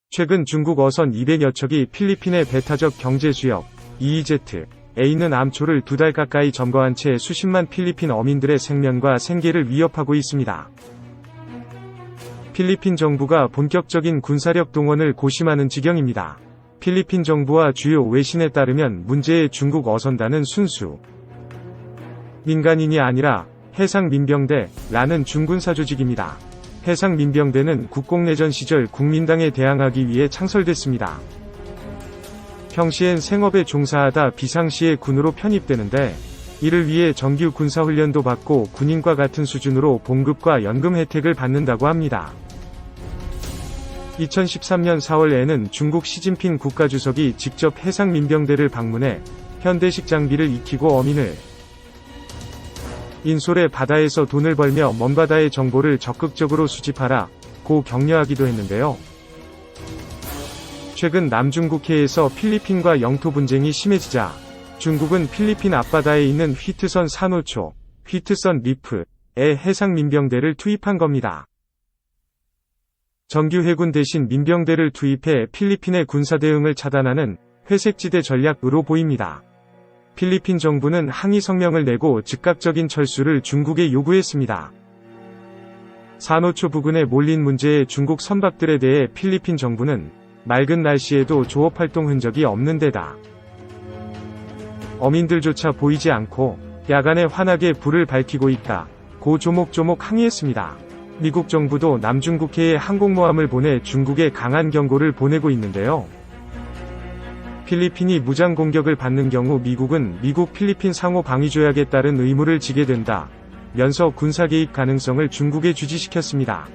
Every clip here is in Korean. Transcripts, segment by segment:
최근 중국 어선 200여 척이 필리핀의 배타적 경제수역 EEZ에 있는 암초를 2달 가까이 점거한 채 수십만 필리핀 어민들의 생명과 생계를 위협하고 있습니다. 필리핀 정부가 본격적인 군사력 동원을 고심하는 지경입니다. 필리핀 정부와 주요 외신에 따르면 문제의 중국 어선단은 순수 민간인이 아니라 해상민병대라는 중군사 조직입니다. 해상민병대는 국공내전 시절 국민당에 대항하기 위해 창설됐습니다. 평시엔 생업에 종사하다 비상시에 군으로 편입되는데 이를 위해 정규 군사훈련도 받고 군인과 같은 수준으로 봉급과 연금 혜택을 받는다고 합니다. 2013년 4월에는 중국 시진핑 국가주석이 직접 해상민병대를 방문해 현대식 장비를 익히고 어민을 인솔해 바다에서 돈을 벌며 먼바다의 정보를 적극적으로 수집하라 고 격려하기도 했는데요. 최근 남중국해에서 필리핀과 영토 분쟁이 심해지자 중국은 필리핀 앞바다에 있는 휘트선 산호초, 휘트선 리프에 해상 민병대를 투입한 겁니다. 정규 해군 대신 민병대를 투입해 필리핀의 군사 대응을 차단하는 회색지대 전략으로 보입니다. 필리핀 정부는 항의 성명을 내고 즉각적인 철수를 중국에 요구했습니다. 산호초 부근에 몰린 문제의 중국 선박들에 대해 필리핀 정부는 맑은 날씨에도 조업활동 흔적이 없는 데다 어민들조차 보이지 않고 야간에 환하게 불을 밝히고 있다 고 조목조목 항의했습니다. 미국 정부도 남중국해에 항공모함을 보내 중국에 강한 경고를 보내고 있는데요. 필리핀이 무장 공격을 받는 경우 미국은 미국-필리핀 상호 방위조약에 따른 의무를 지게 된다 면서 군사 개입 가능성을 중국에 주지시켰습니다.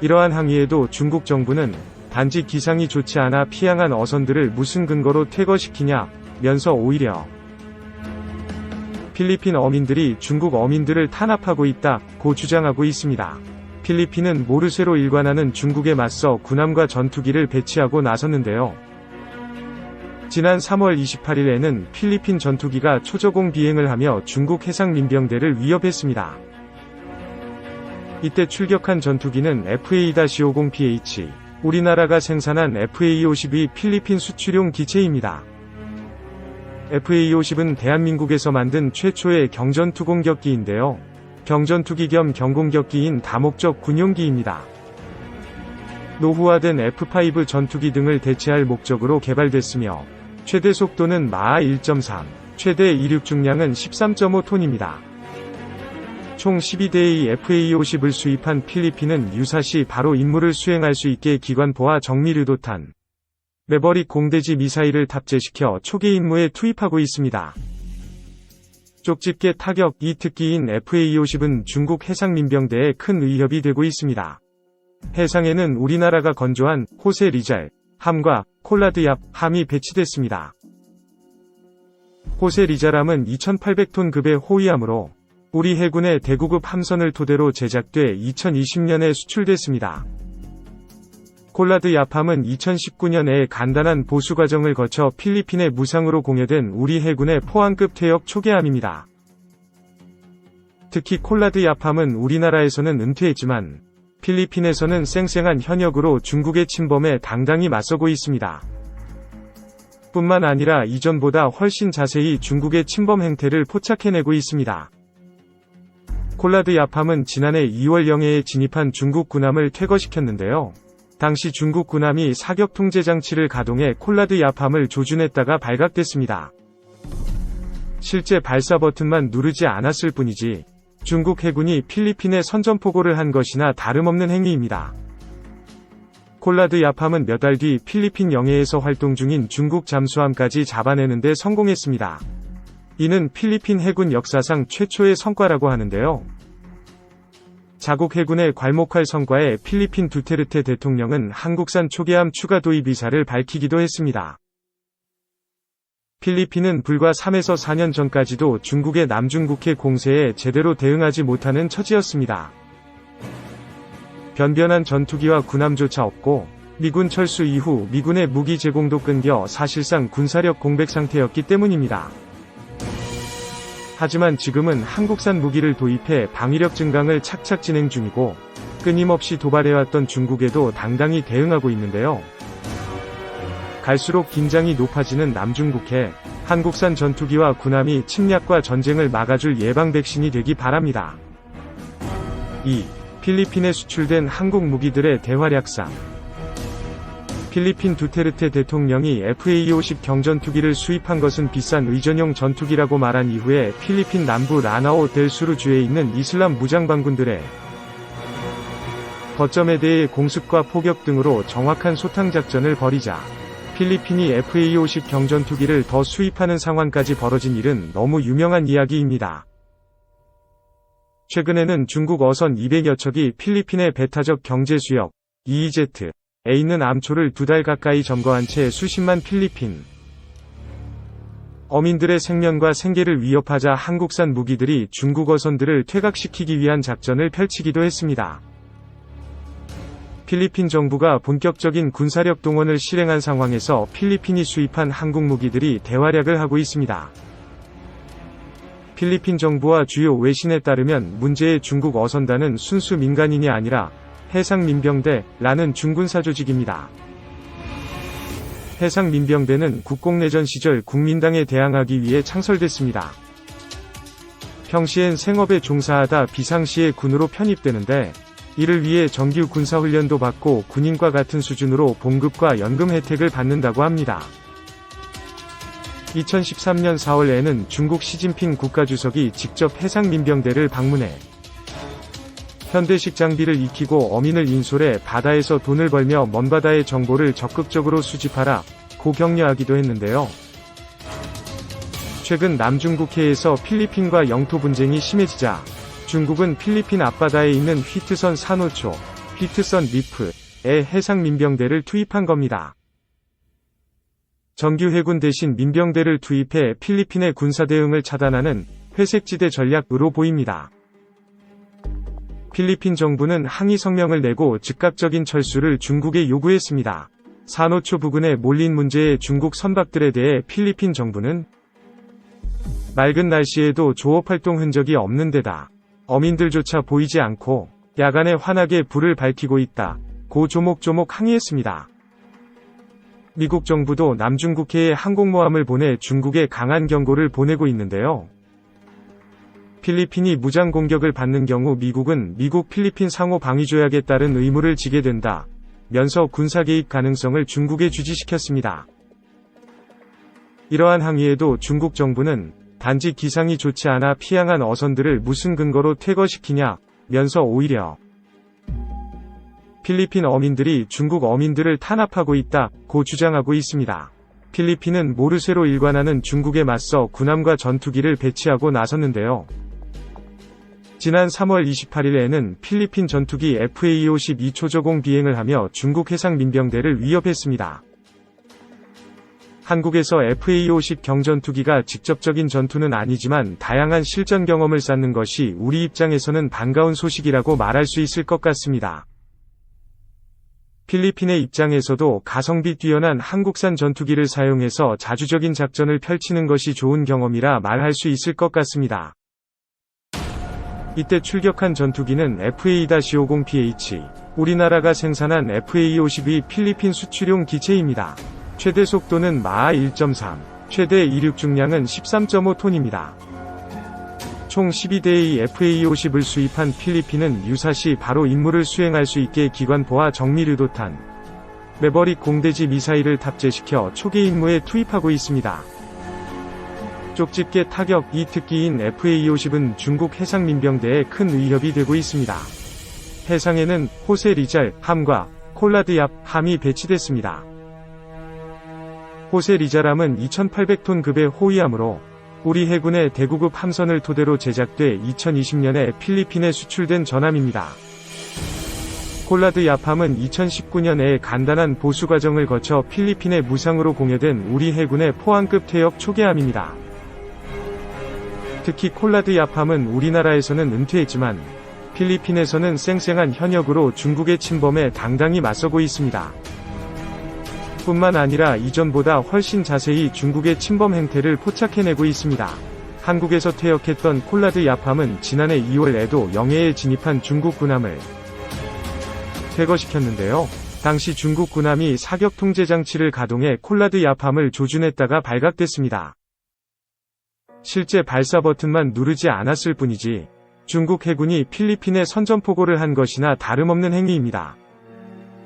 이러한 항의에도 중국 정부는 단지 기상이 좋지 않아 피항한 어선들을 무슨 근거로 퇴거시키냐 면서 오히려 필리핀 어민들이 중국 어민들을 탄압하고 있다고 주장하고 있습니다. 필리핀은 모르쇠로 일관하는 중국에 맞서 군함과 전투기를 배치하고 나섰는데요. 지난 3월 28일에는 필리핀 전투기가 초저공 비행을 하며 중국 해상민병대를 위협했습니다. 이때 출격한 전투기는 FA-50PH, 우리나라가 생산한 FA-50이 필리핀 수출용 기체입니다. FA-50은 대한민국에서 만든 최초의 경전투공격기인데요. 경전투기 겸 경공격기인 다목적 군용기입니다. 노후화된 F5 전투기 등을 대체할 목적으로 개발됐으며 최대 속도는 마하 1.3, 최대 이륙 중량은 13.5톤입니다. 총 12대의 FA-50을 수입한 필리핀은 유사시 바로 임무를 수행할 수 있게 기관포와 정밀유도탄, 매버릭 공대지 미사일을 탑재시켜 초계 임무에 투입하고 있습니다. 쪽집게 타격 2특기인 FA-50은 중국 해상민병대에 큰 위협이 되고 있습니다. 해상에는 우리나라가 건조한 호세 리잘 함과 콜라드얍 함이 배치됐습니다. 호세 리잘함은 2800톤 급의 호위함으로 우리 해군의 대구급 함선을 토대로 제작돼 2020년에 수출됐습니다. 콜라드얍함은 2019년에 간단한 보수 과정을 거쳐 필리핀에 무상으로 공여된 우리 해군의 포항급 퇴역 초계함입니다. 특히 콜라드얍함은 우리나라에서는 은퇴했지만 필리핀에서는 쌩쌩한 현역으로 중국의 침범에 당당히 맞서고 있습니다. 뿐만 아니라 이전보다 훨씬 자세히 중국의 침범 행태를 포착해내고 있습니다. 콜라드얍함은 지난해 2월 영해에 진입한 중국 군함을 퇴거시켰는데요. 당시 중국 군함이 사격 통제 장치를 가동해 콜라드얍함을 조준했다가 발각됐습니다. 실제 발사 버튼만 누르지 않았을 뿐이지 중국 해군이 필리핀에 선전포고를 한 것이나 다름없는 행위입니다. 콜라드얍함은 몇 달 뒤 필리핀 영해에서 활동 중인 중국 잠수함까지 잡아내는 데 성공했습니다. 이는 필리핀 해군 역사상 최초의 성과라고 하는데요. 자국 해군의 괄목할 성과에 필리핀 두테르테 대통령은 한국산 초계함 추가 도입 의사를 밝히기도 했습니다. 필리핀은 불과 3에서 4년 전까지도 중국의 남중국해 공세에 제대로 대응하지 못하는 처지였습니다. 변변한 전투기와 군함조차 없고 미군 철수 이후 미군의 무기 제공도 끊겨 사실상 군사력 공백 상태였기 때문입니다. 하지만 지금은 한국산 무기를 도입해 방위력 증강을 착착 진행 중이고 끊임없이 도발해왔던 중국에도 당당히 대응하고 있는데요. 갈수록 긴장이 높아지는 남중국해, 한국산 전투기와 군함이 침략과 전쟁을 막아줄 예방 백신이 되기 바랍니다. 2. 필리핀에 수출된 한국 무기들의 대활약상. 필리핀 두테르테 대통령이 FA-50 경전투기를 수입한 것은 비싼 의전용 전투기라고 말한 이후에 필리핀 남부 라나오 델 수르주에 있는 이슬람 무장반군들의 거점에 대해 공습과 포격 등으로 정확한 소탕작전을 벌이자 필리핀이 FA-50 경전투기를 더 수입하는 상황까지 벌어진 일은 너무 유명한 이야기입니다. 최근에는 중국 어선 200여 척이 필리핀의 배타적 경제수역 EEZ에 있는 암초를 2달 가까이 점거한 채 수십만 필리핀 어민들의 생명과 생계를 위협하자 한국산 무기들이 중국 어선들을 퇴각시키기 위한 작전을 펼치기도 했습니다. 필리핀 정부가 본격적인 군사력 동원을 실행한 상황에서 필리핀이 수입한 한국 무기들이 대활약을 하고 있습니다. 필리핀 정부와 주요 외신에 따르면 문제의 중국 어선단은 순수 민간인이 아니라 해상민병대라는 중군사 조직입니다. 해상민병대는 국공내전 시절 국민당에 대항하기 위해 창설됐습니다. 평시엔 생업에 종사하다 비상시에 군으로 편입되는데 이를 위해 정규 군사훈련도 받고 군인과 같은 수준으로 봉급과 연금 혜택을 받는다고 합니다. 2013년 4월에는 중국 시진핑 국가주석이 직접 해상민병대를 방문해 현대식 장비를 익히고 어민을 인솔해 바다에서 돈을 벌며 먼바다의 정보를 적극적으로 수집하라 고 격려하기도 했는데요. 최근 남중국해에서 필리핀과 영토 분쟁이 심해지자 중국은 필리핀 앞바다에 있는 휘트선 산호초, 휘트선 리프에 해상민병대를 투입한 겁니다. 정규 해군 대신 민병대를 투입해 필리핀의 군사 대응을 차단하는 회색지대 전략으로 보입니다. 필리핀 정부는 항의 성명을 내고 즉각적인 철수를 중국에 요구했습니다. 산호초 부근에 몰린 문제의 중국 선박들에 대해 필리핀 정부는 맑은 날씨에도 조업활동 흔적이 없는 데다 어민들조차 보이지 않고 야간에 환하게 불을 밝히고 있다 고 조목조목 항의했습니다. 미국 정부도 남중국해에 항공모함을 보내 중국에 강한 경고를 보내고 있는데요. 필리핀이 무장 공격을 받는 경우 미국은 미국 필리핀 상호 방위조약에 따른 의무를 지게 된다 면서 군사 개입 가능성을 중국에 주지시켰습니다. 이러한 항의에도 중국 정부는 단지 기상이 좋지 않아 피항한 어선들을 무슨 근거로 퇴거시키냐 면서 오히려 필리핀 어민들이 중국 어민들을 탄압하고 있다고 주장하고 있습니다. 필리핀은 모르쇠로 일관하는 중국에 맞서 군함과 전투기를 배치하고 나섰는데요. 지난 3월 28일에는 필리핀 전투기 FA-50이 초저공 비행을 하며 중국 해상민병대를 위협했습니다. 한국에서 FA-50 경전투기가 직접적인 전투는 아니지만 다양한 실전 경험을 쌓는 것이 우리 입장에서는 반가운 소식이라고 말할 수 있을 것 같습니다. 필리핀의 입장에서도 가성비 뛰어난 한국산 전투기를 사용해서 자주적인 작전을 펼치는 것이 좋은 경험이라 말할 수 있을 것 같습니다. 이때 출격한 전투기는 FA-50PH, 우리나라가 생산한 FA-50의 필리핀 수출용 기체입니다. 최대 속도는 마하 1.3, 최대 이륙 중량은 13.5톤입니다. 총 12대의 FA-50을 수입한 필리핀은 유사시 바로 임무를 수행할 수 있게 기관포와 정밀유도탄, 매버릭 공대지 미사일을 탑재시켜 초계 임무에 투입하고 있습니다. 쪽집게 타격 2특기인 FA-50은 중국 해상민병대에 큰 위협이 되고 있습니다. 해상에는 호세 리잘 함과 콜라드얍 함이 배치됐습니다. 호세 리잘함은 2800톤 급의 호위함으로 우리 해군의 대구급 함선을 토대로 제작돼 2020년에 필리핀에 수출된 전함입니다. 콜라드얍 함은 2019년에 간단한 보수 과정을 거쳐 필리핀에 무상으로 공여된 우리 해군의 포항급 퇴역 초계함입니다. 특히 콜라드얍함은 우리나라에서는 은퇴했지만 필리핀에서는 쌩쌩한 현역으로 중국의 침범에 당당히 맞서고 있습니다. 뿐만 아니라 이전보다 훨씬 자세히 중국의 침범 행태를 포착해내고 있습니다. 한국에서 퇴역했던 콜라드얍함은 지난해 2월에도 영해에 진입한 중국 군함을 퇴거시켰는데요. 당시 중국 군함이 사격 통제 장치를 가동해 콜라드 야팜을 조준했다가 발각됐습니다. 실제 발사 버튼만 누르지 않았을 뿐이지 중국 해군이 필리핀에 선전포고를 한 것이나 다름없는 행위입니다.